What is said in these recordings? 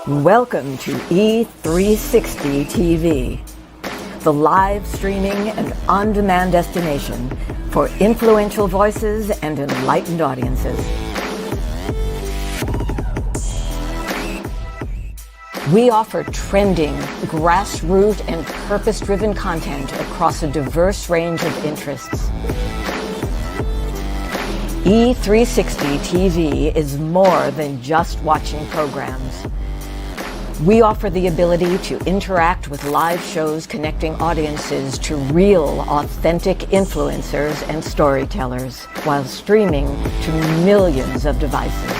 Welcome to E360 TV, the live streaming and on-demand destination for influential voices and enlightened audiences. We offer trending, grassroots, and purpose-driven content across a diverse range of interests. E360 TV is more than just watching programs. We offer the ability to interact with live shows connecting audiences to real, authentic influencers and storytellers while streaming to millions of devices.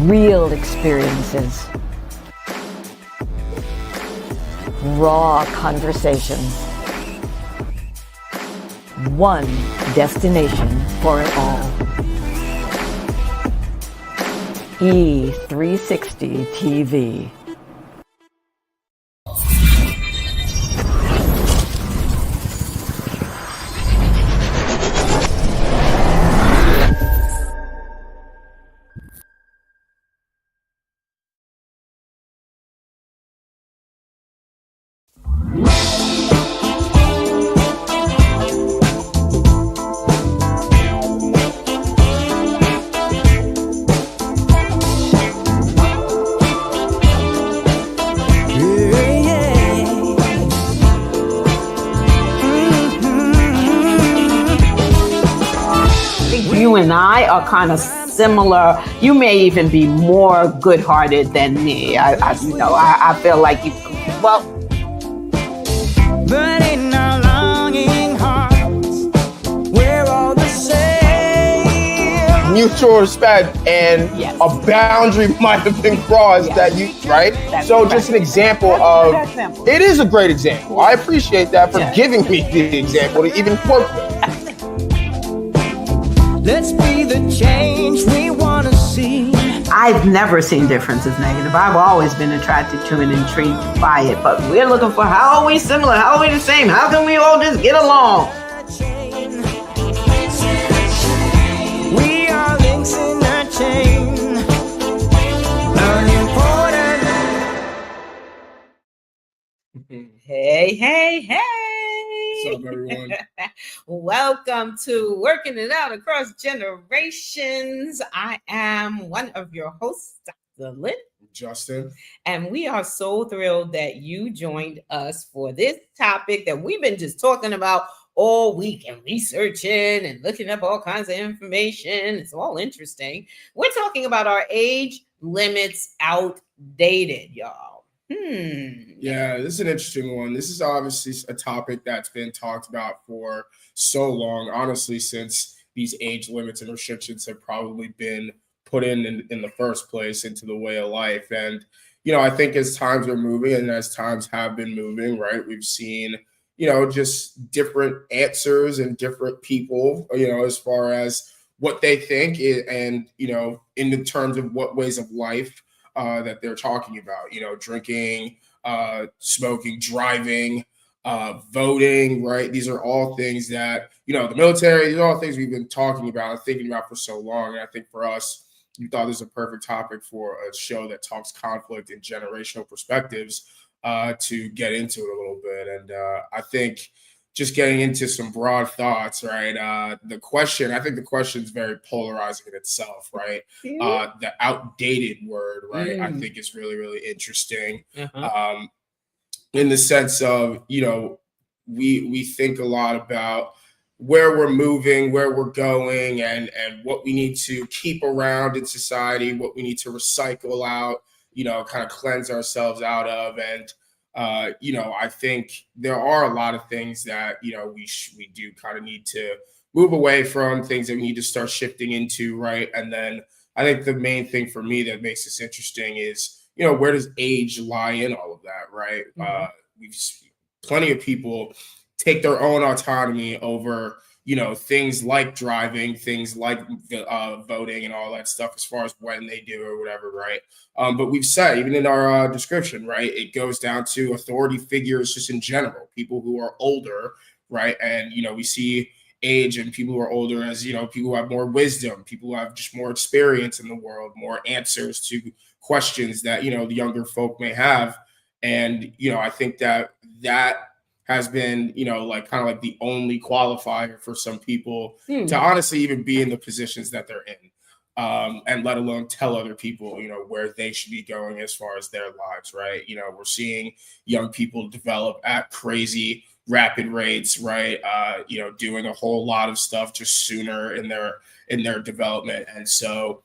Real experiences. Raw conversations. One destination for it all. E360 TV. You and I are kind of similar. You may even be more good-hearted than me. I feel like you. Well, but in our longing hearts, we're all the same. Mutual respect and Yes. a boundary might have been crossed Yes. that you, right? That's So correct. just an example That's a of, good example. it is a great example. I appreciate that for Yes. giving me the example to even work with. Let's be the change we want to see. I've never seen differences negative. I've always been attracted to and intrigued by it. But we're looking for how are we similar? How are we the same? How can we all just get along? We are links in a chain. Unimportant. Hey. What's up, everyone? Welcome to Working It Out Across Generations. I am one of your hosts, Dr. Lynn, Justin. and we are so thrilled that you joined us for this topic that we've been just talking about all week and researching and looking up all kinds of information. It's all interesting. We're talking about our age limits outdated, y'all. Yeah, this is an interesting one. This is obviously a topic that's been talked about for so long, honestly, since these age limits and restrictions have probably been put in the first place into the way of life. And, I think as times are moving and as times have been moving, right, we've seen, just different answers and different people, as far as what they think and, in the terms of what ways of life that they're talking about, drinking, smoking, driving, voting, right? These are all things that, the military, these are all things we've been talking about and thinking about for so long. And I think for us, you thought this was a perfect topic for a show that talks conflict and generational perspectives to get into it a little bit. And I think just getting into some broad thoughts, right? I think the question is very polarizing in itself, right? The outdated word, right? I think is really, really interesting in the sense of, we think a lot about where we're moving, where we're going, and what we need to keep around in society, what we need to recycle out, kind of cleanse ourselves out of. And I think there are a lot of things that, we do kind of need to move away from, things that we need to start shifting into, right? And then I think the main thing for me that makes this interesting is, where does age lie in all of that, right? We've plenty of people take their own autonomy over, things like driving, things like voting and all that stuff as far as when they do or whatever, right? But we've said, even in our description, right, it goes down to authority figures just in general, people who are older, right? And, we see age and people who are older as, people who have more wisdom, people who have just more experience in the world, more answers to questions that, the younger folk may have. And, I think that has been, like kind of like the only qualifier for some people to honestly even be in the positions that they're in. And let alone tell other people, where they should be going as far as their lives, right? We're seeing young people develop at crazy rapid rates, right? Doing a whole lot of stuff just sooner in their development. And so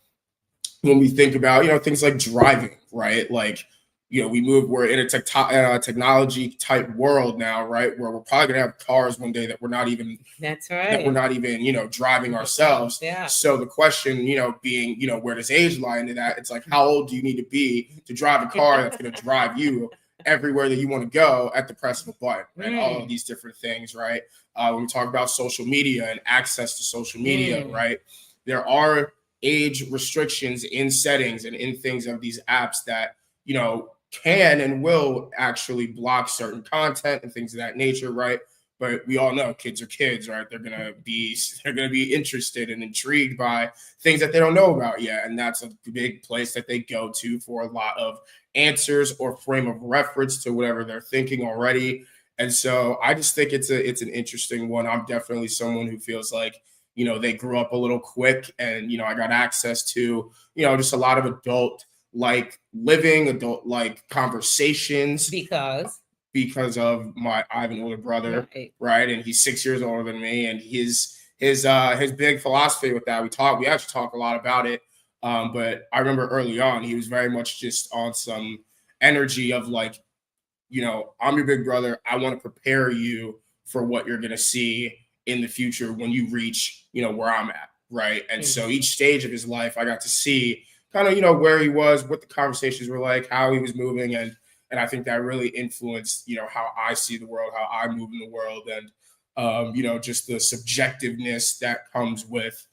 when we think about, things like driving, right? Like, we're in a technology type world now, right? Where we're probably gonna have cars one day that we're not even driving ourselves. Yeah. So the question, being, where does age lie into that? It's like, how old do you need to be to drive a car that's gonna drive you everywhere that you want to go at the press of a button, right? All of these different things, right? When we talk about social media and access to social media, right? There are age restrictions in settings and in things of these apps that, can and will actually block certain content and things of that nature, right? But we all know kids are kids, right? They're gonna be interested and intrigued by things that they don't know about yet, and that's a big place that they go to for a lot of answers or frame of reference to whatever they're thinking already. And so I just think it's an interesting one. I'm definitely someone who feels like, they grew up a little quick, and I got access to just a lot of adult conversations because of I have an older brother, right? And he's 6 years older than me, and his big philosophy with that, we actually talk a lot about it. But I remember early on, he was very much just on some energy of like, I'm your big brother. I want to prepare you for what you're going to see in the future when you reach, where I'm at, right? And so each stage of his life, I got to see kind of, where he was, what the conversations were like, how he was moving. And I think that really influenced, how I see the world, how I move in the world. And, just the subjectiveness that comes with,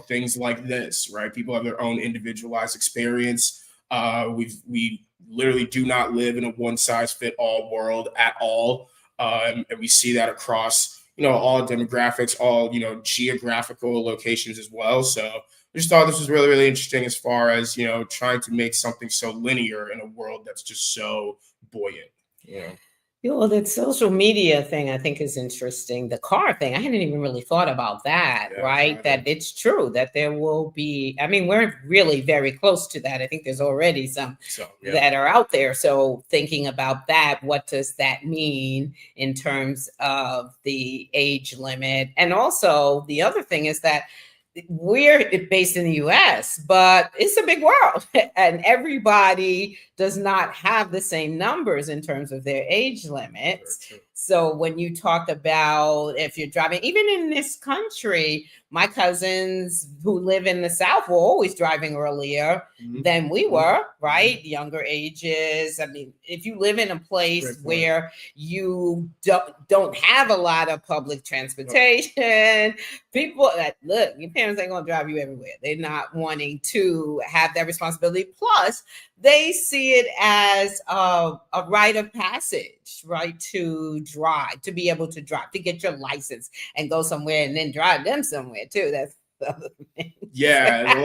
things like this, right? People have their own individualized experience. We literally do not live in a one size fit all world at all. And we see that across, all demographics, all, geographical locations as well. So I just thought this was really, really interesting as far as, trying to make something so linear in a world that's just so buoyant. Well, that social media thing I think is interesting. The car thing, I hadn't even really thought about that, right? That it's true that there will be, we're really very close to that. I think there's already some that are out there. So thinking about that, what does that mean in terms of the age limit? And also the other thing is that we're based in the US, but it's a big world and everybody does not have the same numbers in terms of their age limits. So when you talk about if you're driving, even in this country, my cousins who live in the South were always driving earlier than we were, right? Younger ages. If you live in a place where you don't have a lot of public transportation, people that look, your parents ain't gonna drive you everywhere. They're not wanting to have that responsibility. Plus, they see it as a rite of passage, right? To drive, to be able to drive, to get your license and go somewhere and then drive them somewhere too. That's the other thing. Yeah,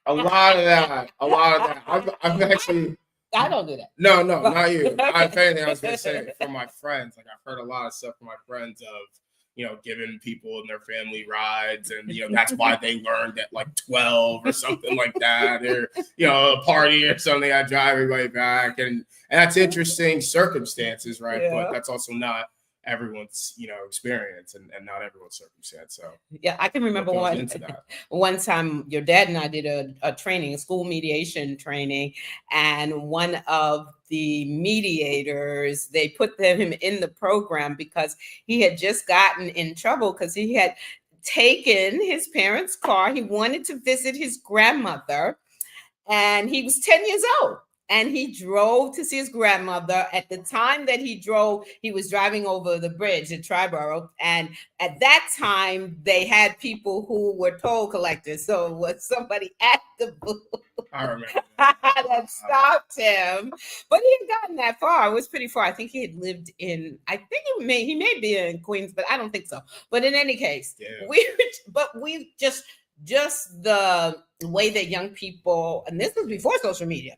a lot of that. I've actually. I don't do that. No, not you. If anything, I was gonna say from my friends. Like I've heard a lot of stuff from my friends of, giving people in their family rides, and that's why they learned at like 12 or something like that, or a party or something. I drive everybody back, and that's interesting circumstances, right? Yeah. But that's also not everyone's experience and not everyone's circumstance. So yeah, I can remember one time your dad and I did a training, a school mediation training, and one of the mediators, they put him in the program because he had just gotten in trouble because he had taken his parents' car. He wanted to visit his grandmother, and he was 10 years old. and he drove to see his grandmother. At the time that he drove, he was driving over the bridge at Triborough. And at that time, they had people who were toll collectors. So it was somebody at the booth I remember that stopped him. But he had gotten that far. It was pretty far. I think he had lived in, I think he may be in Queens, but I don't think so. But in any case, we just the way that young people, and this was before social media,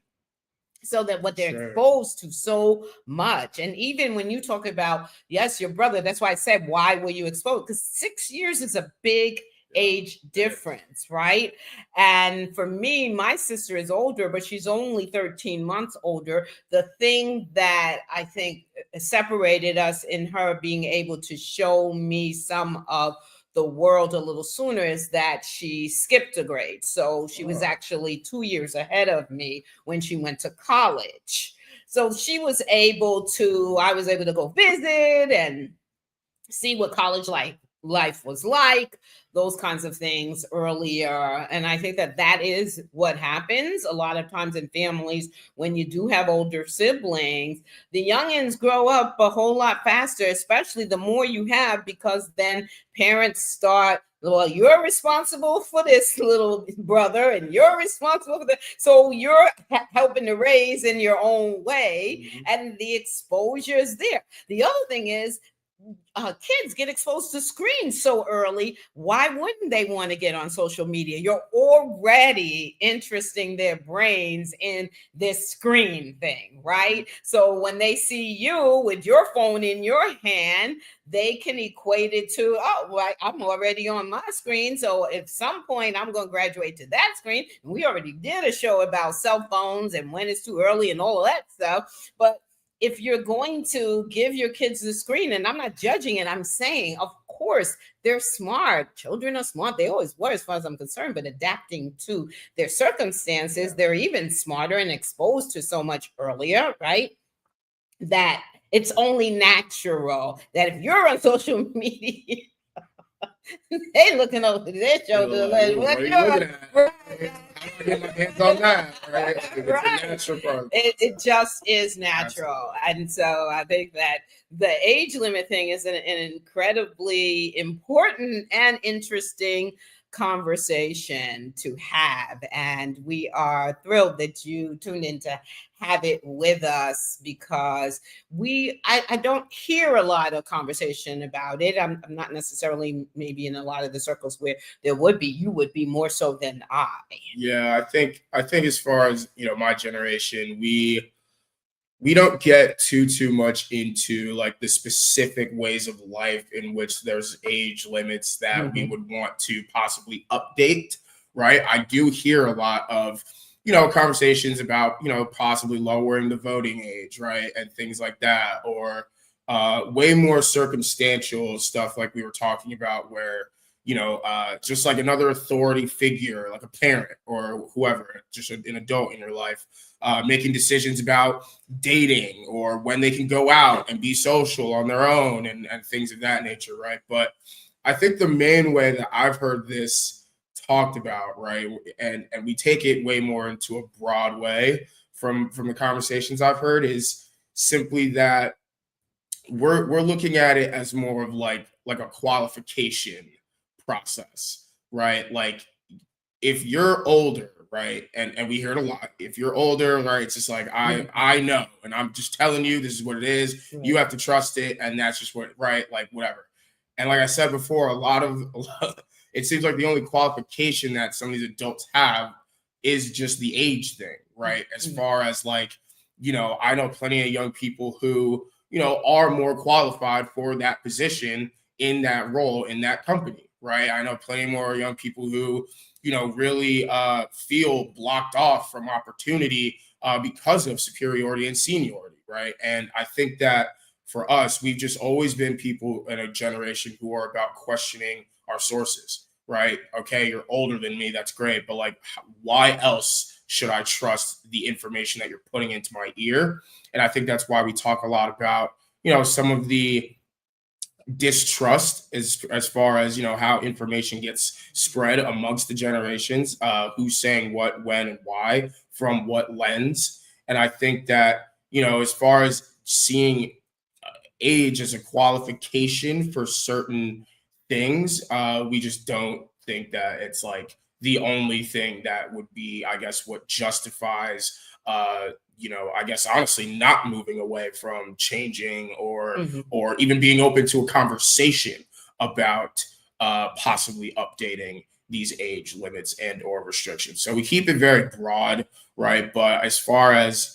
so that what they're exposed to so much. And even when you talk about, yes, your brother, that's why I said, why were you exposed? Because 6 years is a big age difference, right? And for me, my sister is older, but she's only 13 months older. The thing that I think separated us in her being able to show me some of the world a little sooner is that she skipped a grade. So she was actually 2 years ahead of me when she went to college. So I was able to go visit and see what college life was like, those kinds of things earlier. And I think that is what happens a lot of times in families when you do have older siblings. The youngins grow up a whole lot faster, especially the more you have, because then parents start, well, you're responsible for this little brother and you're responsible for that. So you're helping to raise in your own way, and the exposure is there. The other thing is, kids get exposed to screens so early. Why wouldn't they want to get on social media? You're already interesting their brains in this screen thing, right? So when they see you with your phone in your hand, they can equate it to, oh, well, I'm already on my screen. So at some point, I'm going to graduate to that screen. And we already did a show about cell phones and when it's too early and all of that stuff. But if you're going to give your kids the screen, and I'm not judging it, I'm saying, of course, they're smart. Children are smart. They always were, as far as I'm concerned, but adapting to their circumstances, they're even smarter and exposed to so much earlier, right? That it's only natural that if you're on social media, they looking over their shoulder like, what are you looking at? Right. I'm getting my hands on that, right? It's right. A natural part. It just is natural. Absolutely. And so I think that the age limit thing is an incredibly important and interesting conversation to have. And we are thrilled that you tuned in to have it with us, because I don't hear a lot of conversation about it. I'm not necessarily maybe in a lot of the circles where there would be, you would be more so than I. Yeah, I think as far as, my generation, we don't get too much into like the specific ways of life in which there's age limits that we would want to possibly update, right? I do hear a lot of, conversations about, possibly lowering the voting age, right? And things like that, or way more circumstantial stuff like we were talking about where, just like another authority figure, like a parent or whoever, just an adult in your life, making decisions about dating or when they can go out and be social on their own and things of that nature, right? But I think the main way that I've heard this talked about, right, and we take it way more into a broad way from the conversations I've heard, is simply that we're looking at it as more of like a qualification process, right? Like if you're older, right, and we hear it a lot, if you're older, right, it's just like I know, and I'm just telling you this is what it is. You have to trust it, and that's just what, right, like whatever. And like I said before, a lot it seems like the only qualification that some of these adults have is just the age thing, right? As far as like, I know plenty of young people who, are more qualified for that position in that role in that company, right? I know plenty more young people who, really feel blocked off from opportunity because of superiority and seniority, right? And I think that for us, we've just always been people in a generation who are about questioning our sources, right? Okay, you're older than me, that's great, but like, why else should I trust the information that you're putting into my ear? And I think that's why we talk a lot about, some of the distrust as far as, how information gets spread amongst the generations, who's saying what, when, and why, from what lens. And I think that, as far as seeing age as a qualification for certain things, we just don't think that it's like the only thing that would be, I guess, what justifies, I guess, honestly, not moving away from changing or even being open to a conversation about possibly updating these age limits and or restrictions. So we keep it very broad, right? But as far as,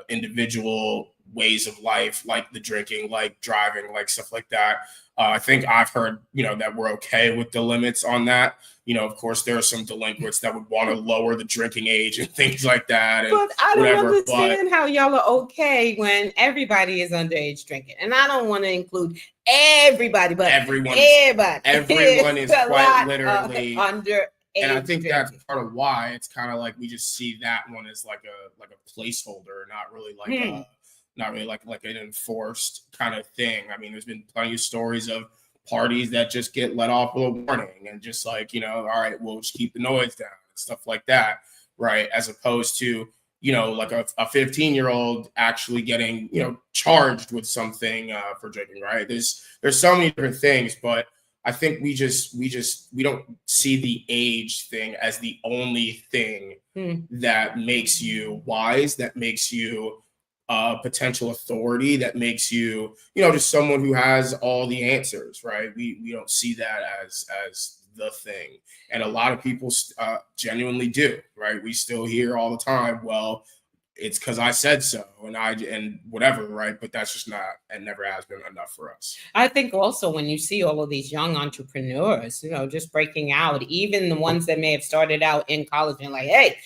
individual ways of life, like the drinking, like driving, like stuff like that, I think I've heard, that we're okay with the limits on that. Of course, there are some delinquents that would want to lower the drinking age and things like that. And but I don't whatever, understand how y'all are okay when everybody is underage drinking. And I don't want to include everybody, but everyone is quite literally under. And I think that's part of why it's kind of like we just see that one as like a placeholder, not really like an enforced kind of thing. I mean, there's been plenty of stories of parties that just get let off with a warning and just like, all right, we'll just keep the noise down and stuff like that, right? As opposed to, like a 15-year-old actually getting, charged with something for drinking, right? There's so many different things, but I think we don't see the age thing as the only thing that makes you wise, that makes you potential authority, that makes you, just someone who has all the answers, right? We don't see that as the thing. And a lot of people genuinely do, right? We still hear all the time, well, it's because I said so and whatever, right? But that's just not, and never has been enough for us. I think also when you see all of these young entrepreneurs, just breaking out, even the ones that may have started out in college and like, hey,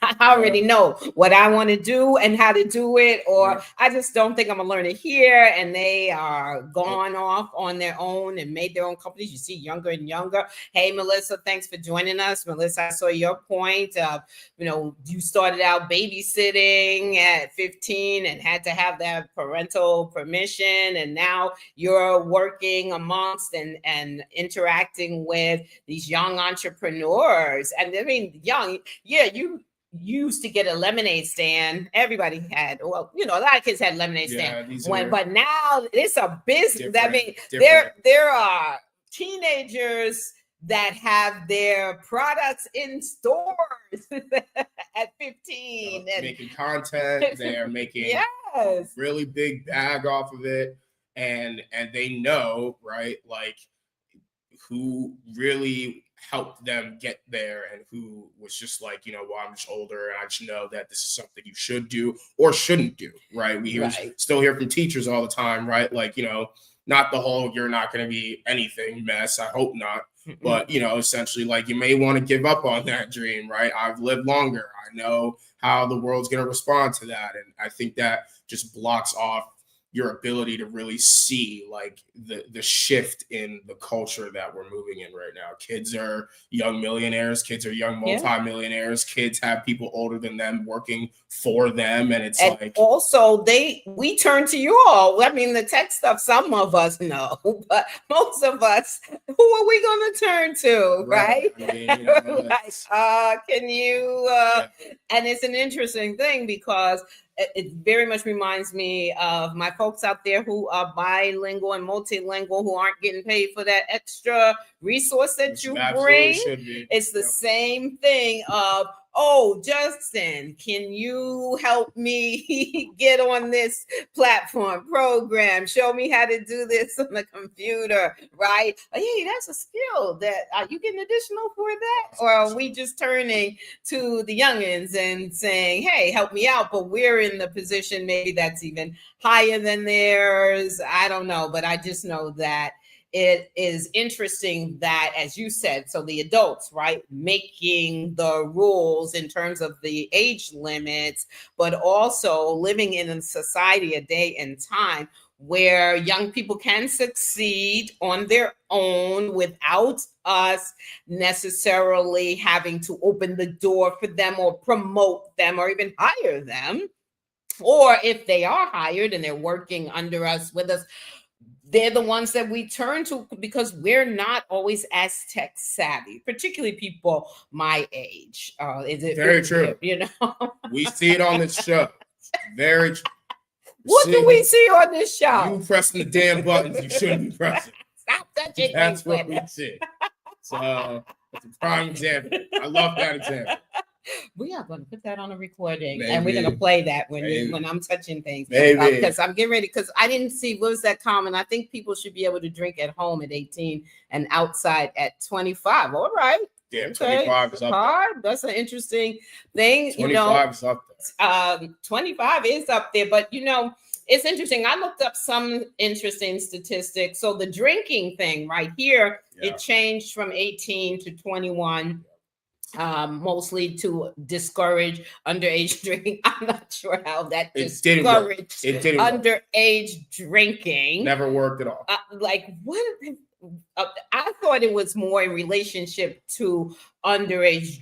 I already know what I want to do and how to do it, or I just don't think I'm gonna learn it here. And they are gone off on their own and made their own companies. You see younger and younger. Hey, Melissa, thanks for joining us. Melissa, I saw your point of, you started out babysitting at 15 and had to have that parental permission. And now you're working amongst and interacting with these young entrepreneurs. And I mean, young, you used to get a lemonade stand. Everybody had, a lot of kids had lemonade stand. But now it's a business. I mean, there are teenagers that have their products in stores at 15 and making content. They're making really big bag off of it, and they know, right, like who really helped them get there and who was just like, well, I'm just older and I just know that this is something you should do or shouldn't do, right? We still hear from teachers all the time, right? Like, not the whole you're not going to be anything mess. I hope not. But, essentially, like, you may want to give up on that dream, right? I've lived longer. I know how the world's going to respond to that. And I think that just blocks off your ability to really see like the shift in the culture that we're moving in right now. Kids are young millionaires. Kids are young multimillionaires. Kids have people older than them working for them. And it's like also we turn to you all. I mean, the tech stuff, some of us know, but most of us, who are we going to turn to? Right. I mean, can you, and it's an interesting thing because it very much reminds me of my folks out there who are bilingual and multilingual who aren't getting paid for that extra resource that you bring. It's the same thing of, oh, Justin, can you help me get on this platform program? Show me how to do this on the computer, right? Hey, that's a skill that, are you getting additional for that? Or are we just turning to the youngins and saying, hey, help me out, but we're in the position maybe that's even higher than theirs? I don't know, but I just know that it is interesting that, as you said, so the adults, right, making the rules in terms of the age limits, but also living in a society, a day and time where young people can succeed on their own without us necessarily having to open the door for them or promote them or even hire them. Or if they are hired and they're working under us, with us, they're the ones that we turn to because we're not always as tech savvy, particularly people my age. Very true. You know, we see it on this show. Very true. What do we see on this show? You pressing the damn buttons you shouldn't be pressing. Stop touching. That's what we see. So it's a prime example. I love that example. We are going to put that on a recording, Maybe. and we're going to play that when I'm touching things. Maybe. Because I'm getting ready. Because I didn't see what was that comment. I think people should be able to drink at home at 18 and outside at 25. All right. Yeah, 25 is up there. That's an interesting thing. 25 is up there. 25 is up there, but it's interesting. I looked up some interesting statistics. So the drinking thing right here, it changed from 18 to 21. Mostly to discourage underage drinking. I'm not sure how that discouraged underage drinking. Never worked at all. Like what? I thought it was more in relationship to underage,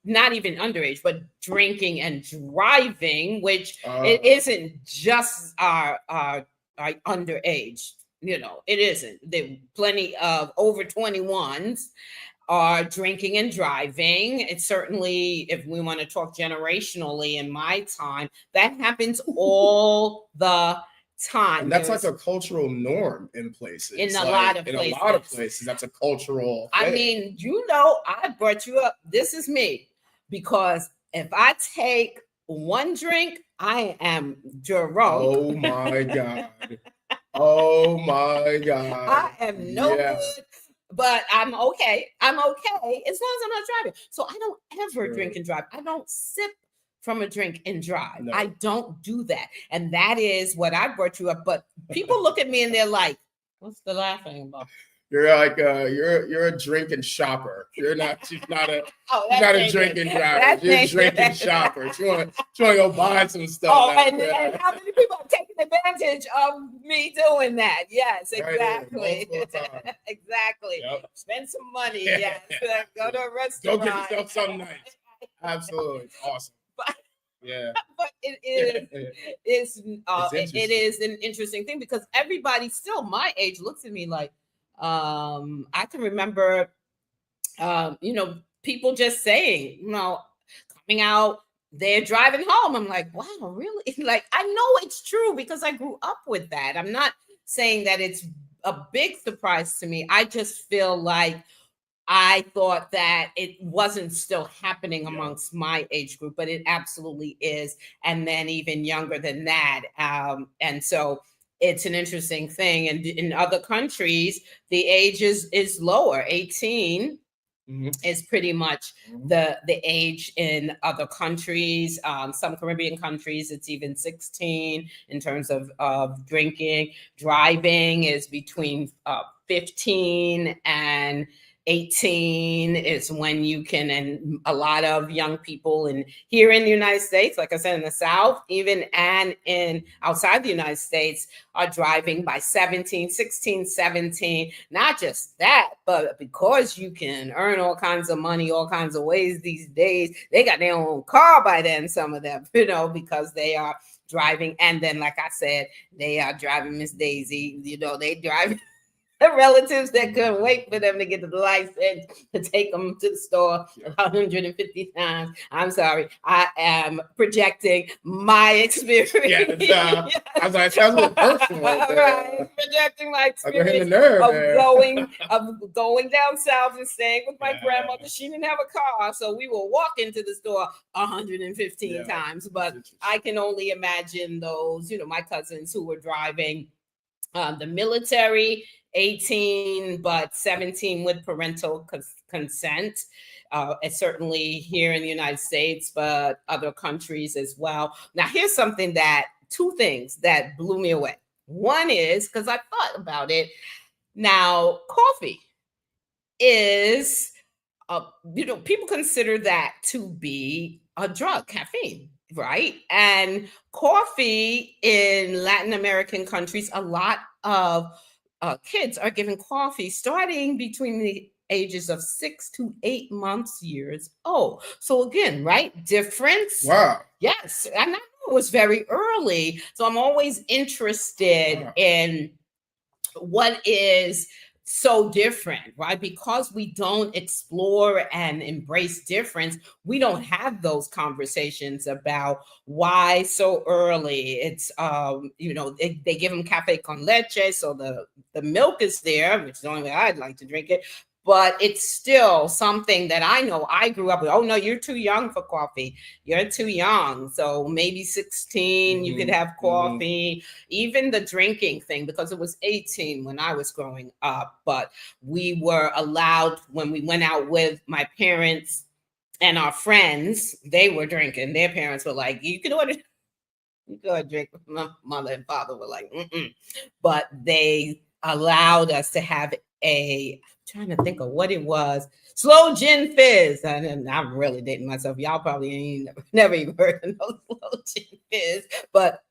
not even underage, but drinking and driving, which it isn't just our underage. It isn't. There are plenty of over 21s. Are drinking and driving. It's certainly, if we want to talk generationally in my time, that happens all the time. And that's like a cultural norm in places. In a lot of places, that's a cultural thing. I mean, I brought you up. This is me. Because if I take one drink, I am drunk. Oh my God. Oh my God. I am no good. But I'm okay. I'm okay as long as I'm not driving. So I don't ever drink and drive. I don't sip from a drink and drive. No. I don't do that. And that is what I brought you up. But people look at me and they're like, what's the laughing about? You're like you're a drinking shopper. She's not a drinking driver. You're a drinking shopper. She want to go buy some stuff. And how many people have taken advantage of me doing that? Yes, exactly. Right, exactly. Yep. Spend some money. Yes. Go to a restaurant. Go get yourself something nice. Absolutely. Awesome. But it is an interesting thing because everybody still my age looks at me like, I can remember, people just saying, coming out, they're driving home. I'm like, wow, really? Like, I know it's true because I grew up with that. I'm not saying that it's a big surprise to me. I just feel like I thought that it wasn't still happening amongst my age group, but it absolutely is. And then even younger than that. And so it's an interesting thing. And in other countries, the age is lower. 18 is pretty much the age in other countries. Some Caribbean countries, it's even 16 in terms of drinking. Driving is between 15 and 18 is when you can, and a lot of young people here in the United States, like I said, in the South, even and in outside the United States are driving by 17, 16, 17. Not just that, but because you can earn all kinds of money, all kinds of ways these days, they got their own car by then, some of them, because they are driving. And then, like I said, they are driving Miss Daisy, they drive the relatives that couldn't wait for them to get the license to take them to the store 150 times. I'm sorry. I am projecting my experience. I was like, sounds a little personal. Right. Projecting my experience of going down south and staying with my grandmother. She didn't have a car, so we will walk into the store 115 times. But I can only imagine those, my cousins who were driving the military, 18, but 17 with parental consent. Certainly here in the United States, but other countries as well. Now, here's two things that blew me away. One is, because I thought about it, now coffee is, people consider that to be a drug, caffeine. Right. And coffee in Latin American countries, a lot of kids are given coffee starting between the ages of 6 to 8 months years old. So again, right? Difference. Wow. Yes. And I know it was very early. So I'm always interested in what is so different, right? Because we don't explore and embrace difference, we don't have those conversations about why so early. It's they give them cafe con leche, so the milk is there, which is the only way I'd like to drink it. But it's still something that I know I grew up with. Oh no, you're too young for coffee. You're too young. So maybe 16, you could have coffee. Even the drinking thing, because it was 18 when I was growing up, but we were allowed, when we went out with my parents and our friends, they were drinking. Their parents were like, you can order, you go drink. My mother and father were like, mm-mm. But they allowed us to have trying to think of what it was, slow gin fizz. And I'm really dating myself. Y'all probably ain't never even heard of no slow gin fizz, but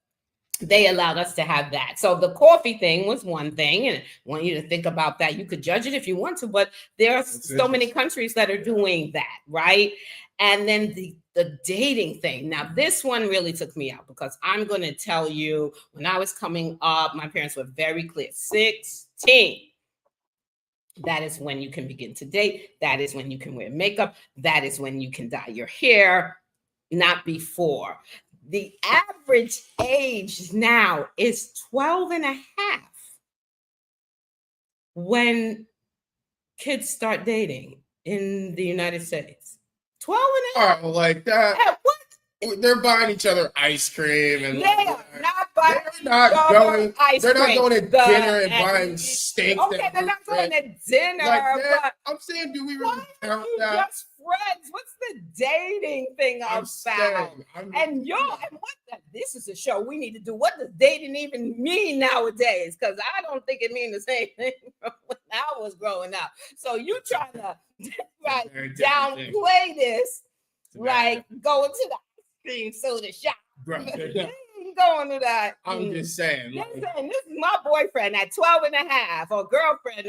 they allowed us to have that. So the coffee thing was one thing, and I want you to think about that. You could judge it if you want to, but there are so many countries that are doing that, right? And then the dating thing. Now, this one really took me out, because I'm going to tell you, when I was coming up, my parents were very clear. 16. That is when you can begin to date. That is when you can wear makeup. That is when you can dye your hair, not before. The average age now is 12 and a half when kids start dating in the United States. 12 and a half. Oh, like that. At what? They're buying each other ice cream, and They are not buying ice they're not cream. going to dinner and buying steak. Okay, they're not going to dinner. Like that, but I'm saying, do we really count you that? just friends? What's the dating thing about? And this is a show we need to do. What does dating even mean nowadays? Because I don't think it means the same thing from when I was growing up. So you trying to downplay this, like going to the cream soda shop. Bro, Going to that. I'm just saying. This is my boyfriend at 12 and a half, or girlfriend,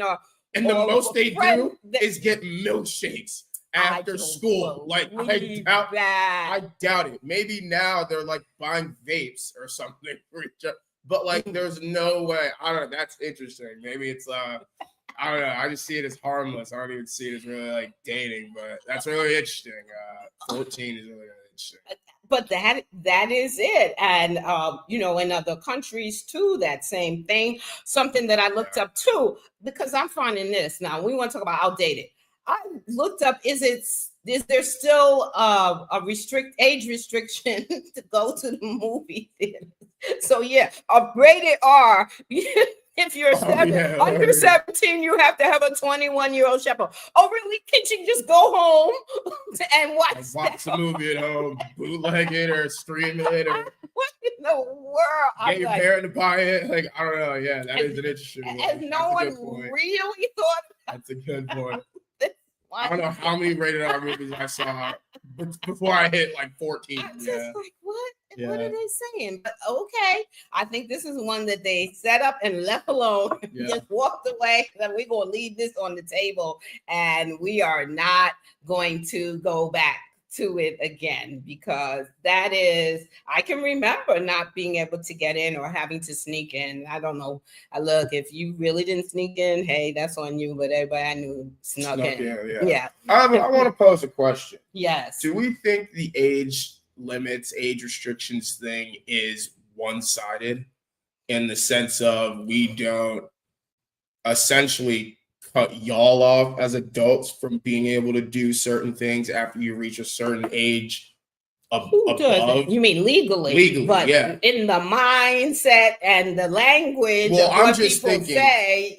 and the most they do is get milkshakes after school. Like, I doubt it. Maybe now they're like buying vapes or something for each other. But like, there's no way. I don't know. That's interesting. Maybe it's I don't know. I just see it as harmless. I don't even see it as really like dating. But that's really interesting. 14 is really interesting. But that is it. And in other countries too, that same thing. Something that I looked up too, because I'm finding this. Now we want to talk about outdated. I looked up, is there still a age restriction to go to the movie theater? So yeah, a rated R. If you're under 17, you have to have a 21-year-old chaperone. Oh, really? Can't you just go home and watch the movie at home, bootleg it or stream it, or what in the world? Get your parent to buy it. Like, I don't know. Yeah, that is an interesting one. And no one really thought. That's a good point. I don't know how many rated R movies I saw before I hit like 14. I'm just like, what? Yeah. What are they saying? But okay, I think this is one that they set up and left alone. Just walked away. That we're going to leave this on the table, and we are not going to go back to it again, because that is, I can remember not being able to get in or having to sneak in. I don't know. Look, if you really didn't sneak in, hey, that's on you. But everybody I knew snuck in. Yeah. I want to pose a question. Yes. Do we think the age limits, age restrictions thing is one-sided in the sense of we don't essentially cut y'all off as adults from being able to do certain things after you reach a certain age above? You mean legally? Legally, but yeah. In the mindset and the language of what people say.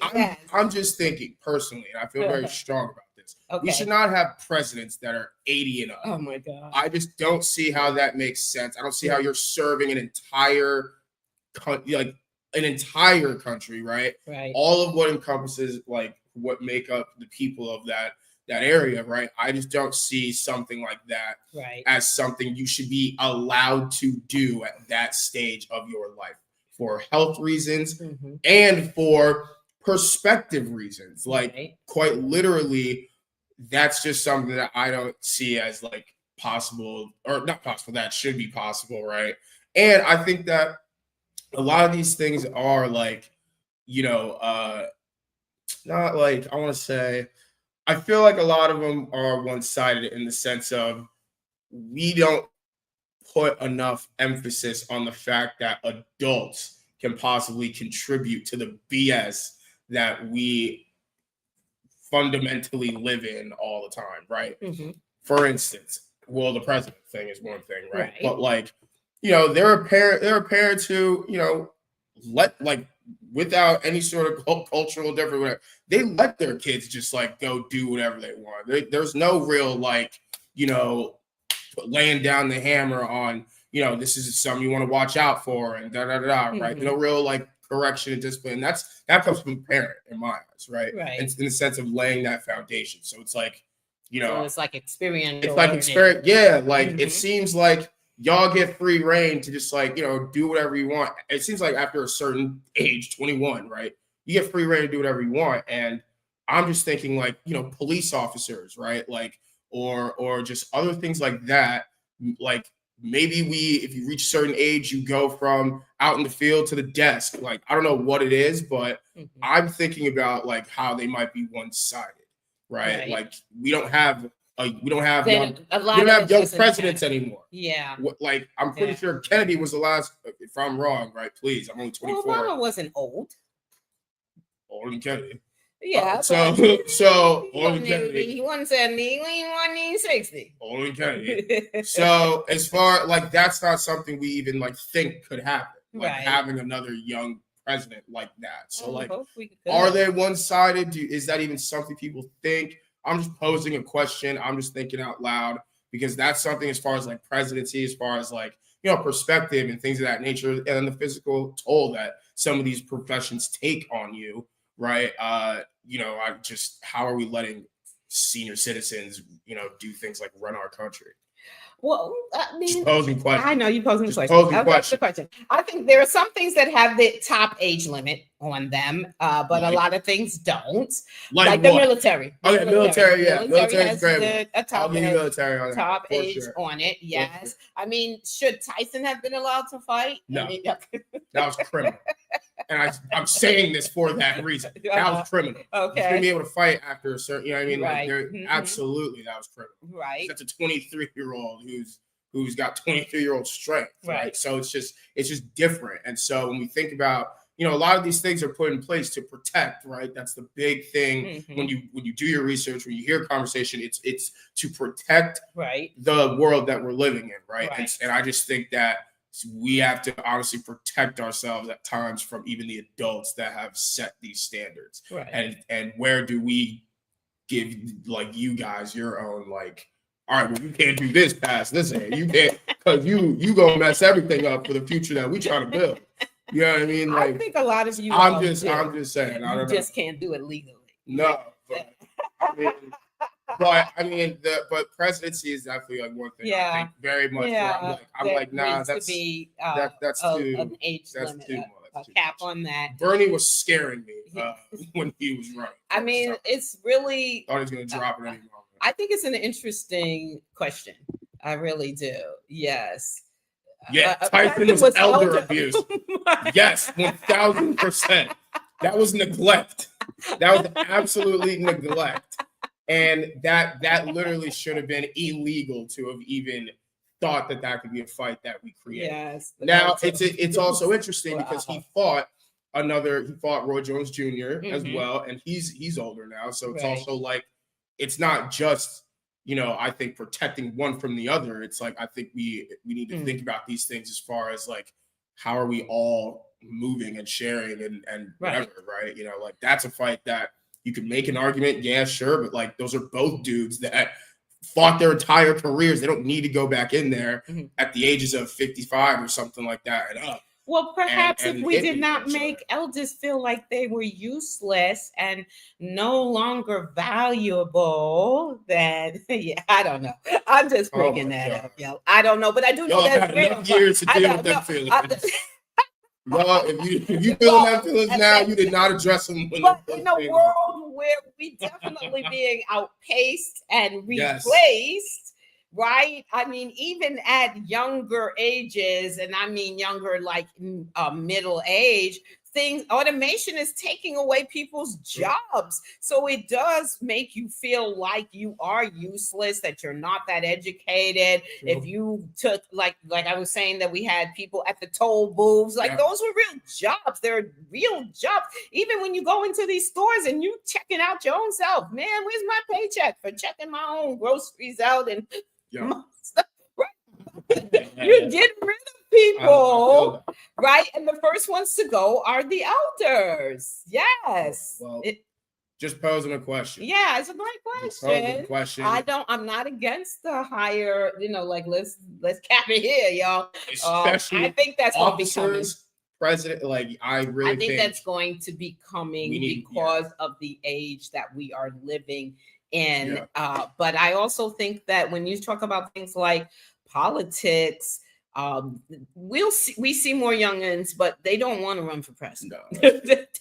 I'm just thinking personally, and I feel very strong about this. Okay. We should not have presidents that are 80 and up. Oh my God. I just don't see how that makes sense. I don't see how you're serving an entire country, right? Right. All of what encompasses like what make up the people of that area, right? I just don't see something like that as something you should be allowed to do at that stage of your life for health reasons and for perspective reasons. Like quite literally, that's just something that I don't see as like possible, or not possible, that should be possible, right? And I think that a lot of these things are like not like, I want to say, I feel like a lot of them are one-sided in the sense of we don't put enough emphasis on the fact that adults can possibly contribute to the BS that we fundamentally live in all the time, right? Mm-hmm. For instance, well, the president thing is one thing, right? Right. But like, there are parents who, let like without any sort of cultural difference, whatever, they let their kids just like go do whatever they want. There's no real like, laying down the hammer on, this is something you want to watch out for and right? Mm-hmm. No real like correction and discipline. That comes from a parent in my eyes, right? Right. And in the sense of laying that foundation. So it's like, so it's like experience. It's like experience. Yeah. Like Mm-hmm. It seems like y'all get free reign to just like, do whatever you want. It seems like after a certain age, 21, right? You get free reign to do whatever you want. And I'm just thinking like, police officers, right? Like, or just other things like that. Like maybe if you reach a certain age, you go from out in the field to the desk. Like, I don't know what it is, but Mm-hmm. I'm thinking about like how they might be one-sided, right? Like we don't have young presidents anymore. Yeah. Like I'm pretty sure Kennedy was the last, if I'm wrong, right? Please, I'm only 24. Well, Obama wasn't old. Older than Kennedy. Yeah. So older than Kennedy. He wasn't 70, he wasn't 60. Older than Kennedy. So as far like that's not something we even like think could happen. Like having another young president like that. So like, are they one-sided? Is that even something people think? I'm just posing a question. I'm just thinking out loud because that's something as far as like presidency, as far as like, perspective and things of that nature, and the physical toll that some of these professions take on you, right? How are we letting senior citizens, do things like run our country? Well, I mean, just posing questions. I know you're posing just questions. Posing That's the question. I think there are some things that have the top age limit on them, but a lot of things don't. Like the military. Okay, military, yeah. Military has a top age on it. Sure. Yes. I mean, should Tyson have been allowed to fight? No. That was criminal. And I'm saying this for that reason. That was criminal. Okay. You shouldn't be able to fight after a certain, Right. Like absolutely that was criminal. Right. That's a 23-year-old who's got 23-year-old strength. Right. So it's just different. And so when we think about, a lot of these things are put in place to protect, right? That's the big thing when you do your research, when you hear conversation, it's to protect the world that we're living in, right? And I just think that we have to honestly protect ourselves at times from even the adults that have set these standards. Right. And where do we give like you guys your own like, all right, well, you can't do this past this age. You can't because you gonna mess everything up for the future that we trying to build. You know what I mean? Like I think a lot of you I'm just saying I don't know. Just can't do it legally. No, but presidency is definitely like one thing. I think very much. I'm like, nah, that's be, that's too an age limit, a cap on that. Bernie was scaring me when he was running. I mean, it's really. Thought he was going to drop it any moment. I think it's an interesting question. I really do. Yes. Yeah, Tyson was elder abuse. Yes, 1,000%. That was neglect. That was absolutely neglect. And that literally should have been illegal to have even thought that could be a fight that we create. Yes. Now it's also interesting because he fought Roy Jones Jr. as well, and he's older now. So it's also like it's not just I think protecting one from the other. It's like I think we need to think about these things as far as like how are we all moving and sharing and whatever, right? Like that's a fight that you could make an argument, yeah, sure, but like those are both dudes that fought their entire careers. They don't need to go back in there at the ages of 55 or something like that and up. Well, perhaps if we did not make elders feel like they were useless and no longer valuable, then I don't know. I'm just bringing that up, yo. I don't know, but I do know that's real. Enough years to deal with them feelings. Well, if you feeling them feelings now, you did not address them. But in a world where we definitely being outpaced and replaced, right? I mean, even at younger ages, and I mean younger like middle age, automation is taking away people's jobs. So it does make you feel like you are useless, that you're not that educated. If you took, like I was saying, that we had people at the toll booths, like those were real jobs. They're real jobs. Even when you go into these stores and you checking out your own self, man, where's my paycheck for checking my own groceries out and my stuff? Right? You're getting rid of people, right? And the first ones to go are the elders. Yes. Well, just pose them a question. Yeah, it's a great question. I'm not against the higher, like let's cap it here, y'all. Especially I think that's going to be coming. President, like I think that's going to be coming because of the age that we are living in. But I also think that when you talk about things like politics, we see more youngins, but they don't want to run for president. No,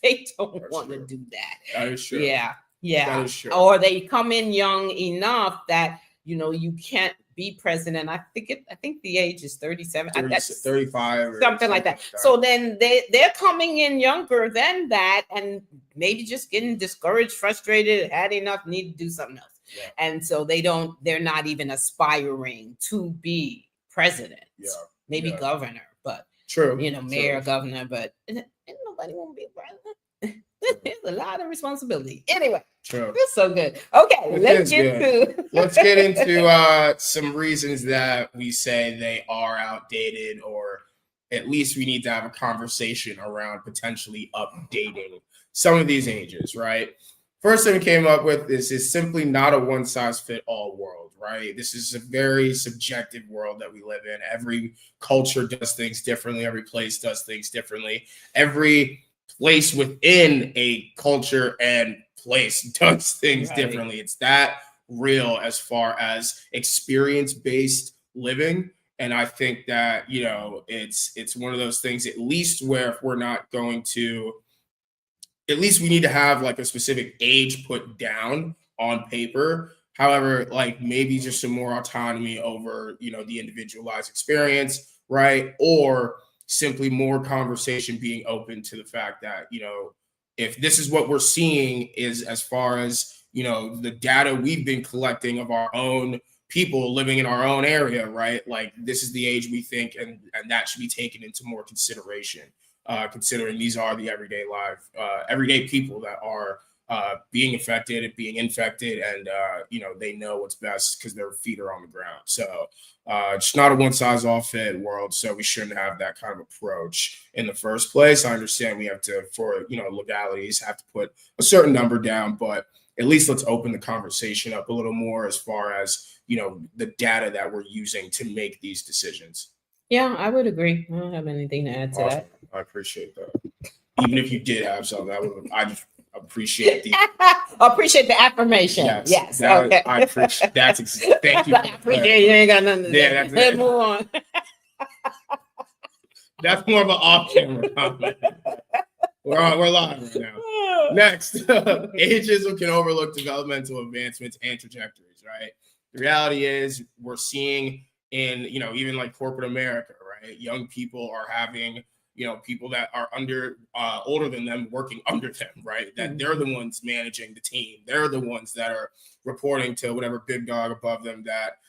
they don't want to do that. That is true. Yeah. That is true. Or they come in young enough that you can't be president. I think the age is 37. 35 or something like that. So then they're coming in younger than that, and maybe just getting discouraged, frustrated, had enough, need to do something else. Yeah. And so they're not even aspiring to be president. Yeah. Maybe governor, but true. Mayor, governor, but nobody want to be president. There's a lot of responsibility. Anyway, it's so good. Okay, let's get into some reasons that we say they are outdated, or at least we need to have a conversation around potentially updating some of these ages, right? First thing we came up with is simply not a one-size-fit-all world, right? This is a very subjective world that we live in. Every culture does things differently. Every place does things differently. Every place within a culture and place does things differently. It's that real as far as experience-based living. And I think that, it's one of those things, at least where if we're not going to, at least we need to have like a specific age put down on paper. However, like maybe just some more autonomy over, the individualized experience, right? Or simply more conversation being open to the fact that, if this is what we're seeing is as far as, the data we've been collecting of our own people living in our own area, right? Like this is the age we think, and that should be taken into more consideration. Considering these are the everyday people that are being affected and being infected, and they know what's best because their feet are on the ground. So it's not a one-size-all-fit world, so we shouldn't have that kind of approach in the first place. I understand we have to, for legalities, have to put a certain number down, but at least let's open the conversation up a little more as far as the data that we're using to make these decisions. Yeah, I would agree. I don't have anything to add to that. I appreciate that. Even if you did have something, I just appreciate the affirmation. Yes. Okay. I appreciate that. Thank you. I appreciate you ain't got nothing to say. That's Let's move on. That's more of an off-camera comment. We're live right now. Next, ageism can overlook developmental advancements and trajectories, right? The reality is we're seeing in, even like corporate America, right? Young people are having, people that are older than them working under them, right? That they're the ones managing the team. They're the ones that are reporting to whatever big dog above them that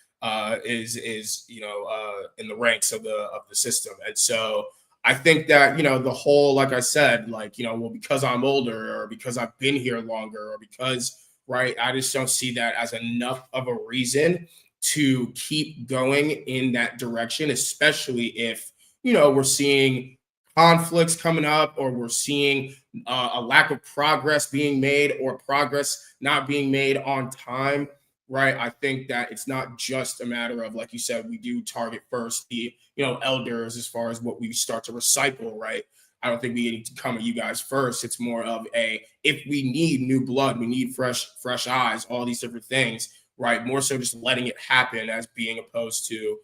is in the ranks of the system. And so I think that, the whole, like I said, like, well, because I'm older or because I've been here longer or because, right, I just don't see that as enough of a reason to keep going in that direction, especially if, we're seeing conflicts coming up, or we're seeing a lack of progress being made, or progress not being made on time, right? I think that it's not just a matter of, like you said, we do target first the, elders as far as what we start to recycle, right? I don't think we need to come at you guys first. It's more of if we need new blood, we need fresh eyes, all these different things, right? More so just letting it happen as being opposed to,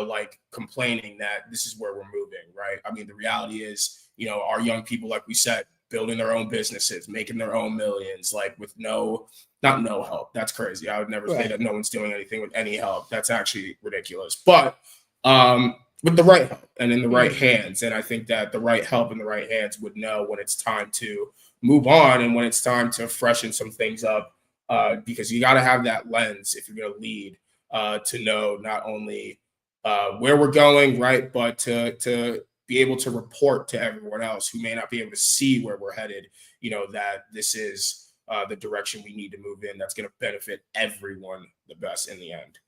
like complaining that this is where we're moving, right? I mean, the reality is, our young people, like we said, building their own businesses, making their own millions, like with not no help. That's crazy. I would never say that no one's doing anything with any help. That's actually ridiculous. But with the right help and in the right hands. And I think that the right help in the right hands would know when it's time to move on and when it's time to freshen some things up, because you got to have that lens if you're going to lead, to know not only where we're going, right, but to be able to report to everyone else who may not be able to see where we're headed, that this is the direction we need to move in that's going to benefit everyone the best in the end.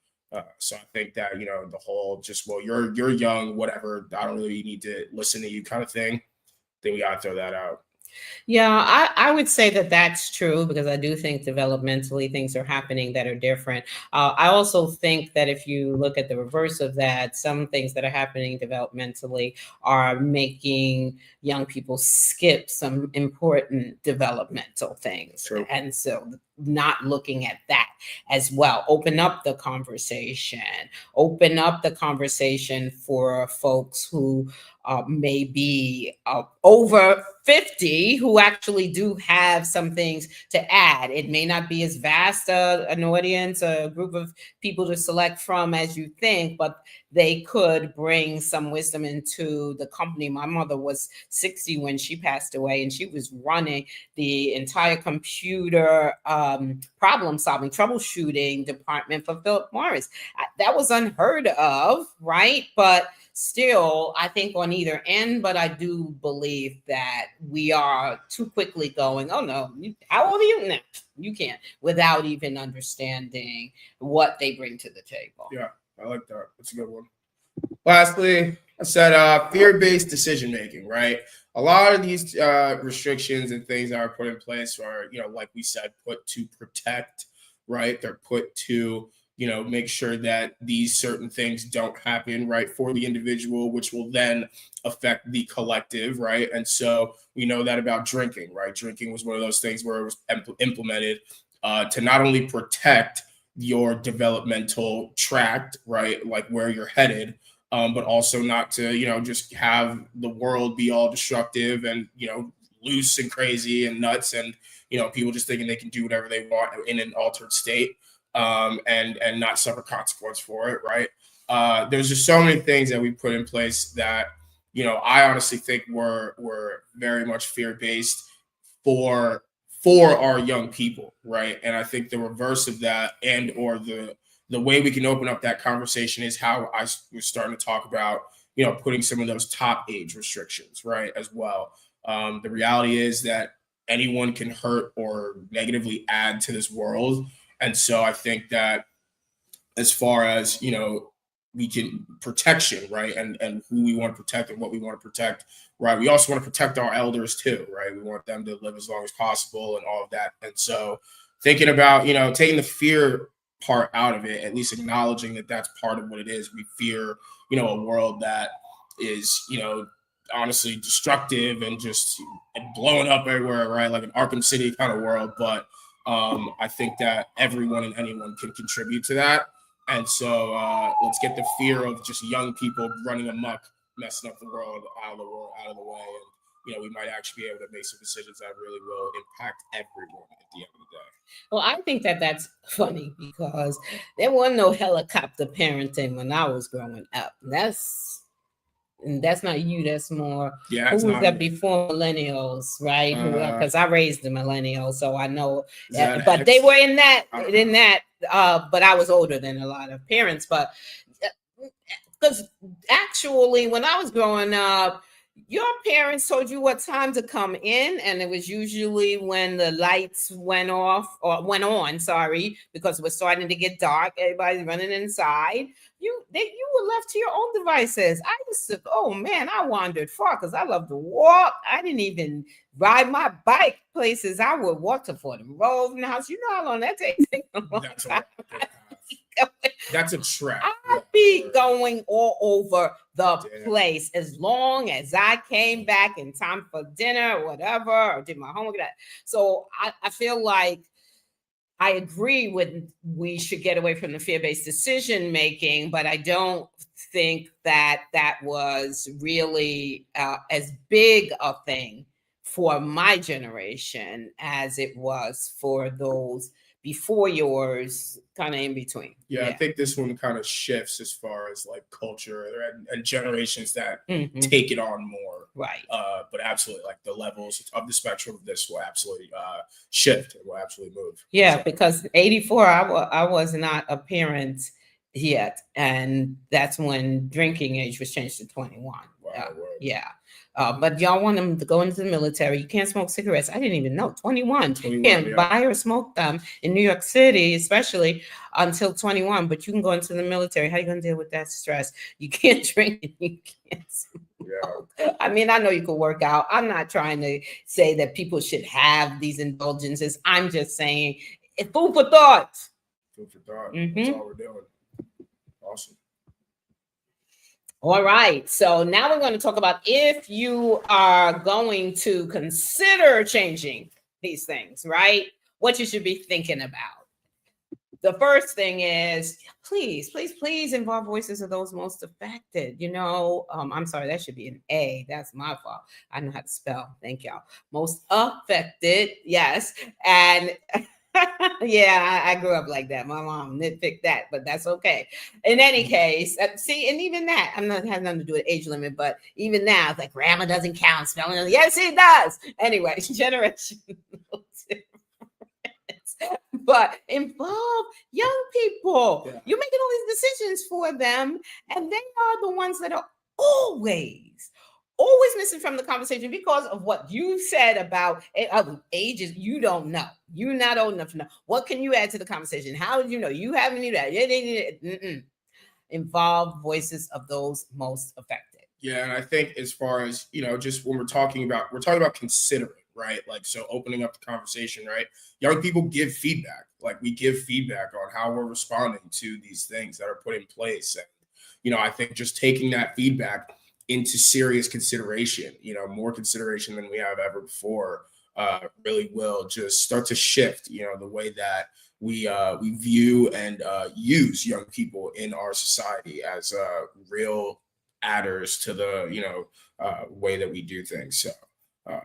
So I think that, the whole just, well, you're young, whatever, I don't really need to listen to you kind of thing. I think we got to throw that out. Yeah, I would say that that's true, because I do think developmentally things are happening that are different. I also think that if you look at the reverse of that, some things that are happening developmentally are making young people skip some important developmental things. True. And so not looking at that as well. Open up the conversation. Open up the conversation for folks who may be over 50 who actually do have some things to add. It may not be as vast an audience, a group of people to select from as you think, but they could bring some wisdom into the company. My mother was 60 when she passed away, and she was running the entire computer problem solving, troubleshooting department for Philip Morris. That was unheard of, right? But still, I think on either end, but I do believe that we are too quickly going, oh no, how old are you? No, you can't, without even understanding what they bring to the table. Yeah, I like that. That's a good one. Lastly, I said fear-based decision-making, right? A lot of these restrictions and things that are put in place are, like we said, put to protect, right? They're put to, make sure that these certain things don't happen, right, for the individual, which will then affect the collective, right? And so we know that about drinking, right? Drinking was one of those things where it was implemented to not only protect your developmental tract, right, like where you're headed, but also not to, just have the world be all destructive and, loose and crazy and nuts and, people just thinking they can do whatever they want in an altered state, and not suffer consequence for it, right? There's just so many things that we put in place that, I honestly think were very much fear-based for our young people, right? And I think the reverse of that, and or the way we can open up that conversation, is how I was starting to talk about, putting some of those top age restrictions, right, as well. The reality is that anyone can hurt or negatively add to this world. And so I think that as far as, we can protection, right, and who we want to protect and what we want to protect, right, we also want to protect our elders too, right? We want them to live as long as possible and all of that. And so thinking about, taking the fear part out of it, at least acknowledging that that's part of what it is. We fear, a world that is, honestly destructive and just blowing up everywhere, right? Like an Arkham City kind of world. But I think that everyone and anyone can contribute to that. And so let's get the fear of just young people running amok, messing up the world out of the way. And, we might actually be able to make some decisions that really will impact everyone at the end of the day. Well, I think that that's funny, because there wasn't no helicopter parenting when I was growing up. That's not you. That's more Yeah, who was that before millennials, right? Because I raised the millennials, so I know. But they were in that. But I was older than a lot of parents. But because actually, when I was growing up, your parents told you what time to come in, and it was usually when the lights went off or went on, because it was starting to get dark. Everybody's running inside. You were left to your own devices. I used to, oh man, I wandered far because I love to walk. I didn't even ride my bike places. I would walk to Fordham Road from the house. You know how long that takes? That's a trap. I'd be going all over the place as long as I came back in time for dinner or whatever, or did my homework. So I feel like I agree with we should get away from the fear-based decision making, but I don't think that was really as big a thing for my generation as it was for those before yours, kind of in between. Yeah, I think this one kind of shifts as far as like culture and generations that take it on more. Right. But absolutely, like the levels of the spectrum of this will absolutely shift and will absolutely move. Yeah, So, because 84, I was not a parent yet, and that's when drinking age was changed to 21. wow, Yeah. But y'all want them to go into the military. You can't smoke cigarettes. I didn't even know. 21. You can't buy or smoke them in New York City, especially until 21. But you can go into the military. How are you going to deal with that stress? You can't drink and you can't smoke. Yeah. I mean, I know you could work out. I'm not trying to say that people should have these indulgences. I'm just saying it's food for thought. Food for thought. That's all we're doing. Awesome. All right. So now we're going to talk about if you are going to consider changing these things, right? What you should be thinking about. The first thing is please involve voices of those most affected. I'm sorry, that should be an A. That's my fault. I know how to spell. Thank y'all. Most affected. Yes. And yeah, I grew up like that. My mom nitpicked that, but that's okay. In any case, see, and even that, has nothing to do with age limit, but even now, it's like grammar doesn't count, spelling doesn't. Yes, it does. Anyway, generation. But involve young people. Yeah. You're making all these decisions for them, and they are the ones that are always missing from the conversation because of what you said about ages. You don't know. You're not old enough to know. What can you add to the conversation? How did you know? You haven't even that. Involve voices of those most affected. Yeah, and I think as far as, just when we're talking about considering, right? Like, so opening up the conversation, right? Young people give feedback. Like, we give feedback on how we're responding to these things that are put in place. And, I think just taking that feedback into serious consideration, more consideration than we have ever before, really will just start to shift, the way that we view and use young people in our society as real adders to the, way that we do things. So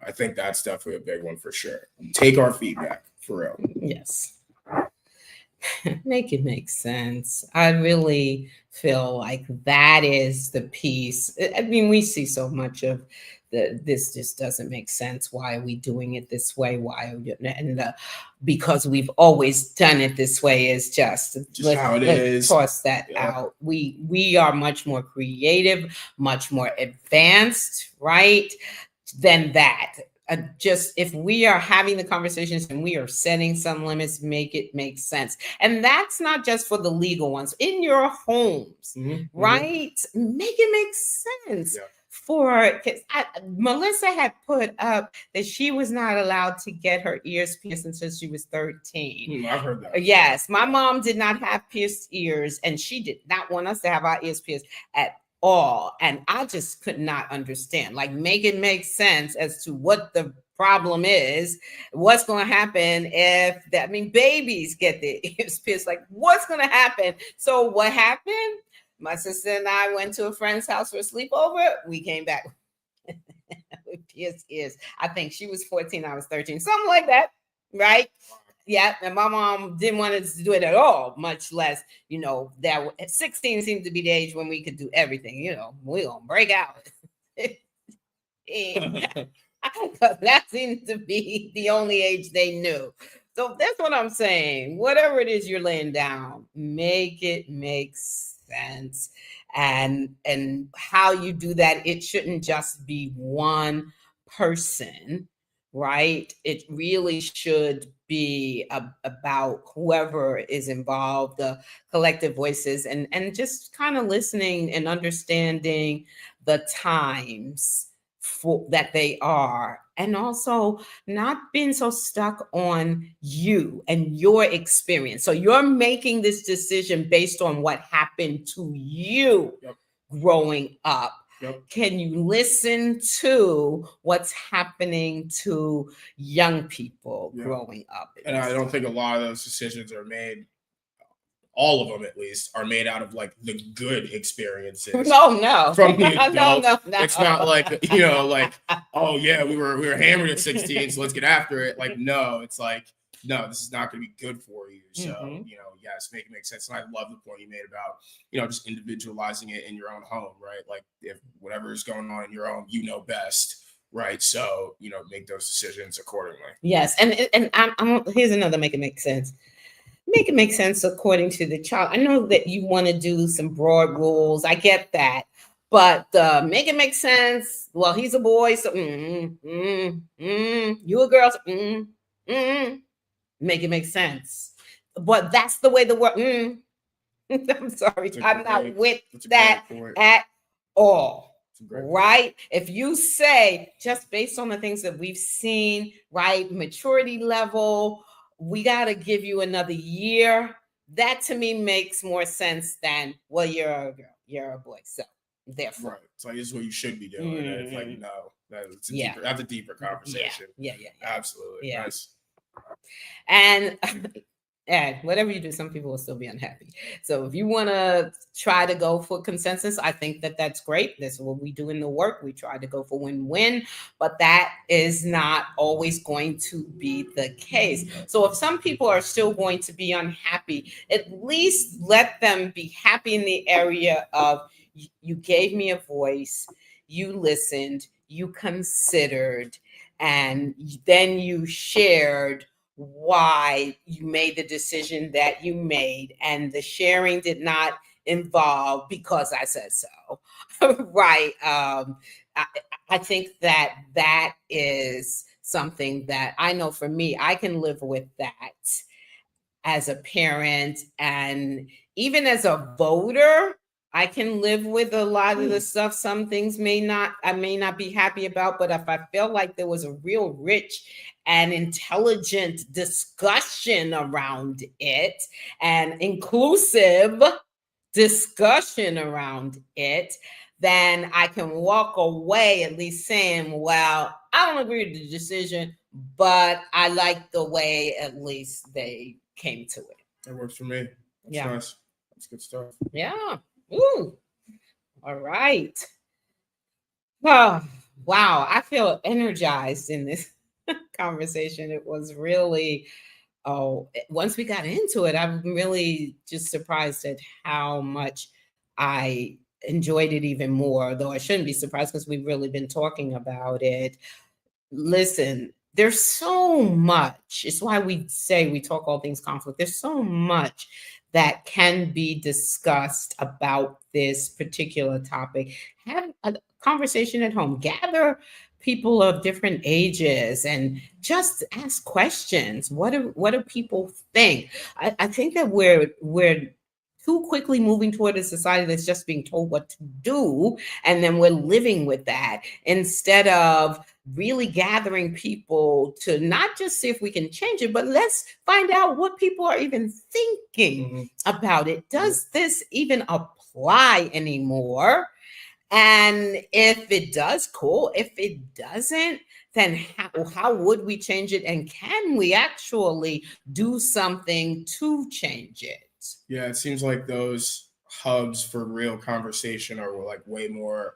I think that's definitely a big one for sure. Take our feedback for real. Yes. Make it make sense. I really feel like that is the piece. I mean, we see so much of this just doesn't make sense. Why are we doing it this way? Because we've always done it this way is just how it is. Toss that out. We are much more creative, much more advanced, right? Than that. Just if we are having the conversations and we are setting some limits, make it make sense. And that's not just for the legal ones in your homes, right? Make it make sense. Melissa had put up that she was not allowed to get her ears pierced until she was 13. I've heard that. Yes, my mom did not have pierced ears, and she did not want us to have our ears pierced at all. And I just could not understand, like, make it make sense as to what the problem is, what's going to happen if babies get their ears pierced, like what's going to happen. So what happened? My sister and I went to a friend's house for a sleepover. We came back with pierced ears. I think she was 14, I was 13, something like that, right? Yeah, and my mom didn't want us to do it at all, much less, that 16 seemed to be the age when we could do everything. We're going to break out. That seemed to be the only age they knew. So that's what I'm saying. Whatever it is you're laying down, make it make sense. And how you do that, it shouldn't just be one person, right? It really should be about whoever is involved, the collective voices, and just kind of listening and understanding the times that they are, and also not being so stuck on you and your experience. So you're making this decision based on what happened to you growing up. Can you listen to what's happening to young people growing up? And I don't think a lot of those decisions are made, all of them at least, are made out of like the good experiences. No. From the adults. No. It's not like, like, oh yeah, we were hammered at 16, so let's get after it. Like, no, it's like no, this is not going to be good for you. So, yes, make it make sense. And I love the point you made about, just individualizing it in your own home, right? Like if whatever is going on in your home, best, right? So, make those decisions accordingly. Yes. And I'm here's another make it make sense. Make it make sense according to the child. I know that you want to do some broad rules. I get that. But make it make sense. Well, he's a boy, so you a girl, so make it make sense. But that's the way the world. I'm sorry, I'm not with that at all. Right? If you say just based on the things that we've seen, right, maturity level, we got to give you another year. That to me makes more sense than, well, you're a girl, you're a boy, so therefore. Right. It's like, this is what you should be doing. And it's like, no, that's a deeper conversation. Yeah. Absolutely. Yeah. Nice. And whatever you do, some people will still be unhappy. So if you want to try to go for consensus, I think that that's great. That's what we do in the work. We try to go for win-win, but that is not always going to be the case. So if some people are still going to be unhappy, at least let them be happy in the area of you gave me a voice, you listened, you considered, and then you shared why you made the decision that you made, and the sharing did not involve because I said so. Right. I think that is something that I know for me, I can live with that as a parent, and even as a voter, I can live with a lot of the stuff. Some things I may not be happy about, but if I felt like there was a real rich and intelligent discussion around it and inclusive discussion around it, then I can walk away at least saying, well, I don't agree with the decision, but I like the way at least they came to it. That works for me. That's nice. That's good stuff. Yeah. Ooh. All right. Oh, wow. I feel energized in this conversation. It was really, once we got into it, I'm really just surprised at how much I enjoyed it even more, though I shouldn't be surprised because we've really been talking about it. Listen, there's so much. It's why we say we talk all things conflict. There's so much that can be discussed about this particular topic. Have a conversation at home. Gather people of different ages and just ask questions. What do people think? I think that we're too quickly moving toward a society that's just being told what to do, and then we're living with that instead of really gathering people to not just see if we can change it, but let's find out what people are even thinking about it. Does this even apply anymore? And if it does, cool. If it doesn't, then how would we change it? And can we actually do something to change it? Yeah, it seems like those hubs for real conversation are like way more,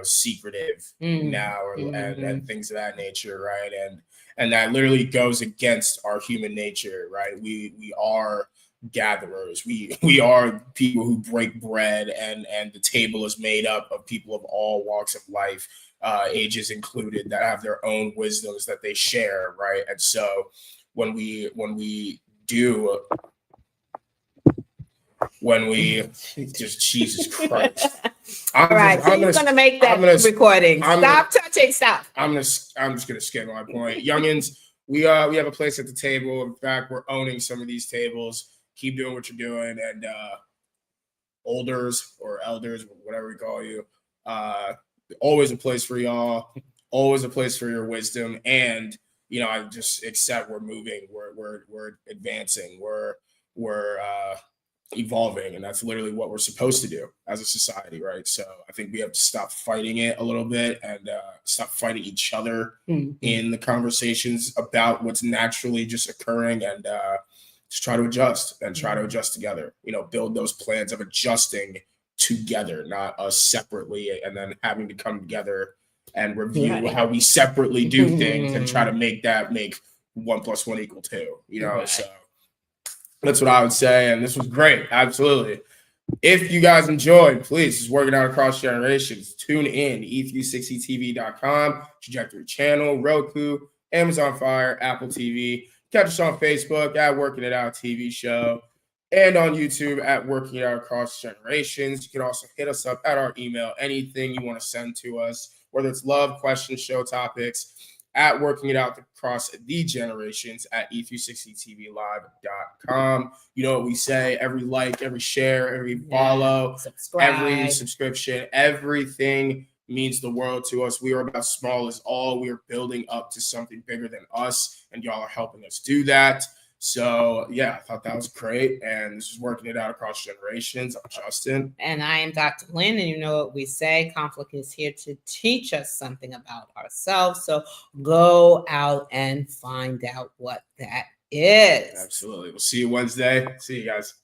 secretive now, and things of that nature, right? And that literally goes against our human nature, right? We are gatherers. We are people who break bread, and the table is made up of people of all walks of life, ages included, that have their own wisdoms that they share, right? And so when we just Jesus Christ. All right, so you're gonna make that recording. Stop touching stuff. I'm just gonna skip my point. Youngins, we have a place at the table. In fact, we're owning some of these tables. Keep doing what you're doing, and olders or elders, whatever we call you, always a place for y'all. Always a place for your wisdom, and I just accept we're moving, we're advancing, we're evolving, and that's literally what we're supposed to do as a society, right? So I think we have to stop fighting it a little bit and stop fighting each other in the conversations about what's naturally just occurring, and just try to adjust together. Build those plans of adjusting together, not us separately, and then having to come together and review how we separately do things and try to make 1 + 1 = 2, you know, Right. so that's what I would say. And this was great. Absolutely. If you guys enjoyed, please, it's working out across generations. Tune in, e360tv.com, Trajectory Channel, Roku, Amazon Fire, Apple TV. Catch us on Facebook at Working It Out TV show and on YouTube at Working It Out Across Generations. You can also hit us up at our email, anything you want to send to us, whether it's love, questions, show topics, at Working It Out Across the Generations at e360tvlive.com. You know what we say, every like, every share, every follow, every subscription, everything means the world to us. We are about small as all. We are building up to something bigger than us, and y'all are helping us do that. So, yeah, I thought that was great. And this is Working It Out Across Generations. I'm Justin. And I am Dr. Lynn. And you know what we say, conflict is here to teach us something about ourselves. So go out and find out what that is. Absolutely. We'll see you Wednesday. See you guys.